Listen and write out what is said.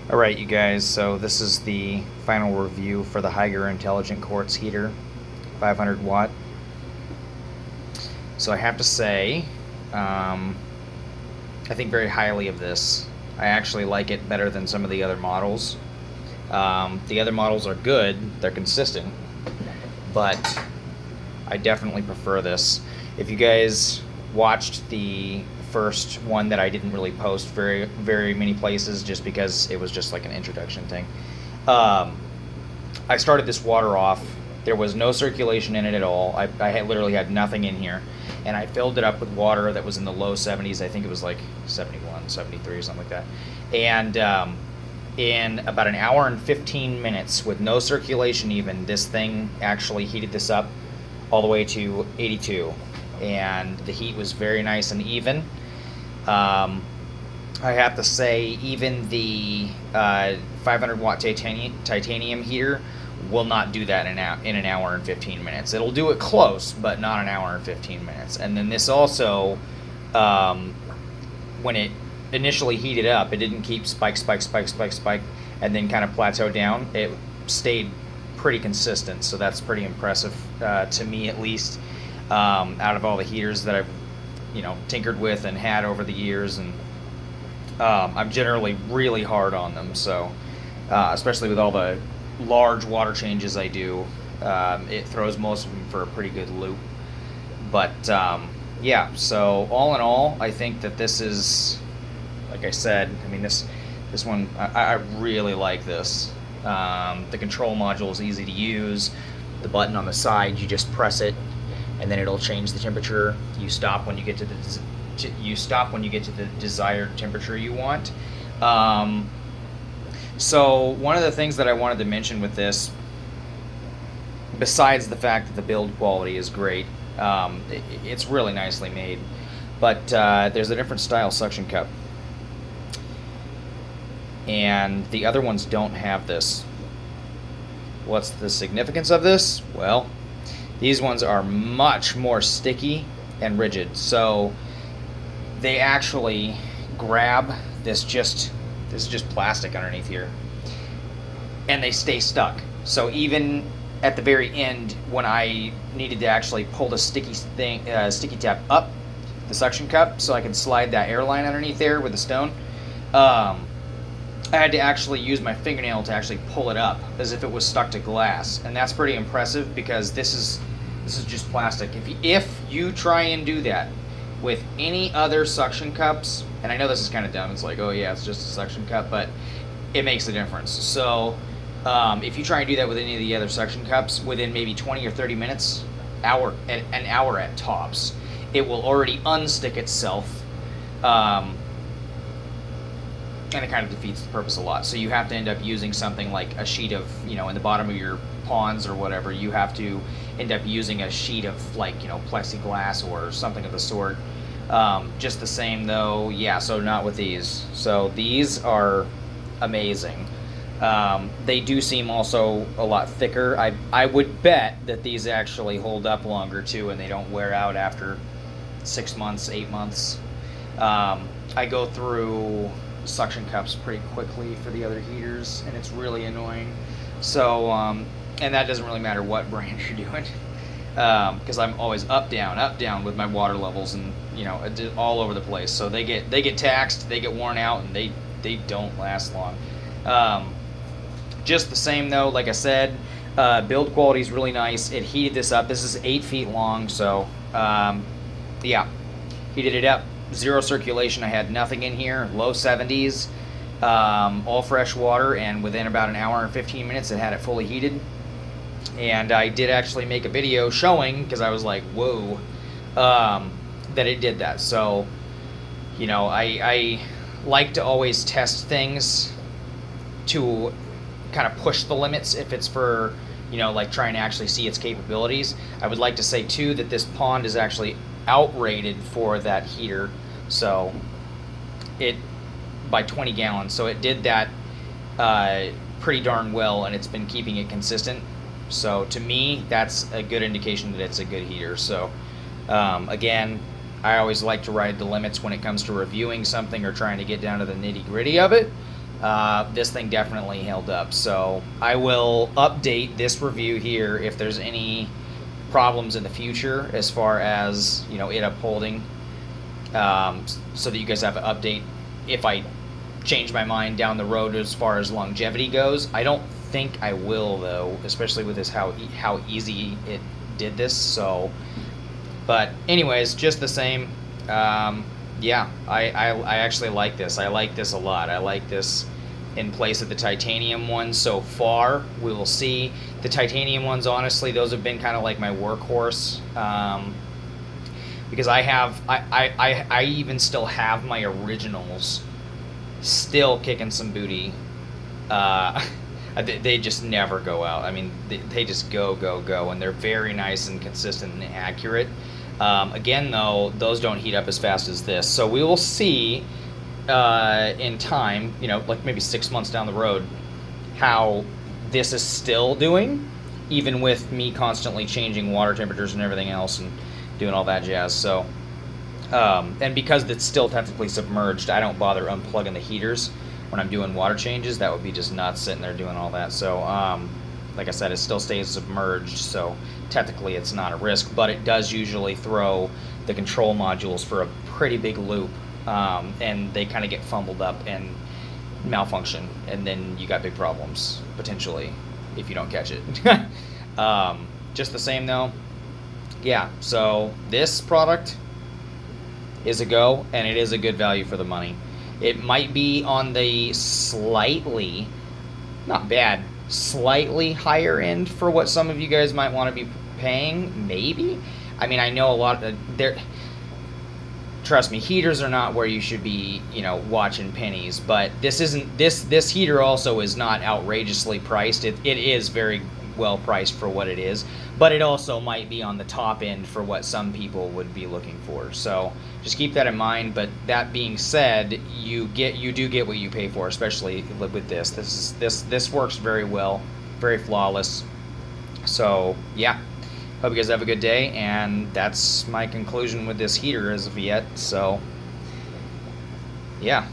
Alright, you guys, so this is the final review for the Hygger Intelligent Quartz heater, 500 watt. So I have to say, I think very highly of this. I actually like it better than some of the other models. The other models are good, they're consistent, but I definitely prefer this. If you guys watched the first one that I didn't really post very many places just because it was just like an introduction thing, I started this water off. There was no circulation in it at all. I had literally had nothing in here, and I filled it up with water that was in the low 70s. I think it was like 71, 73, something like that. And in about an hour and 15 minutes with no circulation even, this thing actually heated this up all the way to 82, and the heat was very nice and even. I have to say, even the 500 watt titanium heater will not do that in an hour and 15 minutes. It'll do it close, but not an hour and 15 minutes. And then this also, when it initially heated up, it didn't keep spike, and then kind of plateau down. It stayed pretty consistent, so that's pretty impressive to me, at least, out of all the heaters that I've tinkered with and had over the years. And I'm generally really hard on them, so especially with all the large water changes I do, it throws most of them for a pretty good loop. But yeah, so all in all, I think that this is, like I said, I mean, this one, I really like this. The control module is easy to use. The button on the side, you just press it, and then it'll change the temperature. You stop when you get to the desired temperature you want. So one of the things that I wanted to mention with this, besides the fact that the build quality is great, it's really nicely made, but there's a different style suction cup, and the other ones don't have this. What's the significance of this? Well, these ones are much more sticky and rigid, so they actually grab this is just plastic underneath here, and they stay stuck. So even at the very end, when I needed to actually pull the sticky tab up the suction cup so I could slide that airline underneath there with the stone, I had to actually use my fingernail to actually pull it up as if it was stuck to glass, and that's pretty impressive because this is just plastic. If you try and do that with any other suction cups, and I know this is kind of dumb, it's like, oh yeah, it's just a suction cup, but it makes a difference. So if you try and do that with any of the other suction cups, within maybe 20 or 30 minutes, an hour at tops, it will already unstick itself, and it kind of defeats the purpose a lot. So you have to end up using something like a sheet of, in the bottom of your ponds or whatever, you have to end up using a sheet of, like, plexiglass or something of the sort. Just the same though, yeah, so not with these. So these are amazing. They do seem also a lot thicker. I would bet that these actually hold up longer too, and they don't wear out after 6 months, 8 months. I go through suction cups pretty quickly for the other heaters, and it's really annoying. So and that doesn't really matter what brand you're doing, because I'm always up down with my water levels, and all over the place. So they get taxed, they get worn out, and they don't last long. Just the same though, like I said, build quality is really nice. It heated this up. This is 8 feet long, so yeah, heated it up. Zero circulation. I had nothing in here. Low 70s, all fresh water, and within about an hour and 15 minutes, it had it fully heated. And I did actually make a video showing, because I was like, whoa, that it did that. So, I like to always test things to kind of push the limits if it's for, like trying to actually see its capabilities. I would like to say too that this pond is actually outrated for that heater, so it by 20 gallons, so it did that pretty darn well, and it's been keeping it consistent. So to me, that's a good indication that it's a good heater. So again, I always like to ride the limits when it comes to reviewing something or trying to get down to the nitty-gritty of it. this thing definitely held up. So I will update this review here if there's any problems in the future as far as, you know, it upholding, so that you guys have an update if I change my mind down the road as far as longevity goes. I don't think I will, though, especially with this how easy it did this. So, but anyways, just the same, yeah, I actually like this. I like this a lot. I like this in place of the titanium ones so far. We will see. The titanium ones, honestly, those have been kind of like my workhorse, because I even still have my originals still kicking some booty. They just never go out. I mean, they just go, and they're very nice and consistent and accurate. Again, though, those don't heat up as fast as this. So we will see in time, you know, like maybe 6 months down the road, how this is still doing, even with me constantly changing water temperatures and everything else and doing all that jazz. So, and because it's still technically submerged, I don't bother unplugging the heaters when I'm doing water changes. That would be just nuts sitting there doing all that. So, like I said, it still stays submerged, so technically it's not a risk, but it does usually throw the control modules for a pretty big loop, and they kind of get fumbled up and malfunction, and then you got big problems, potentially, if you don't catch it. Just the same, though, yeah, so this product is a go, and it is a good value for the money. It might be on the slightly, not bad, slightly higher end for what some of you guys might want to be paying, maybe. I mean, I know a lot of there. Trust me, heaters are not where you should be, you know, watching pennies. But this isn't. This heater also is not outrageously priced. It is very well priced for what it is, but it also might be on the top end for what some people would be looking for. So just keep that in mind. But that being said, you do get what you pay for, especially with this. This works very well, very flawless. So yeah, hope you guys have a good day, and that's my conclusion with this heater as of yet. So yeah.